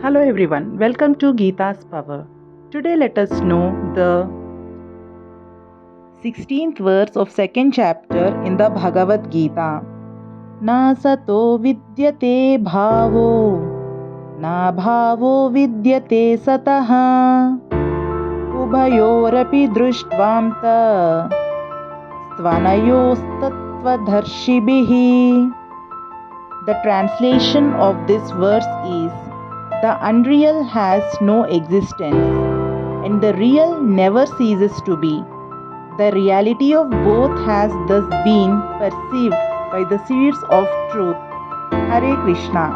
Hello everyone, welcome to Gita's Power. Today let us know the 16th verse of second chapter in the Bhagavad Gita. Na sato vidyate bhavo, na bhavo vidyate sataha, ubhayorapi drishtvam stvanayostattvadarshibhi. The translation of this verse is: the unreal has no existence, and the real never ceases to be. The reality of both has thus been perceived by the seers of truth. Hare Krishna.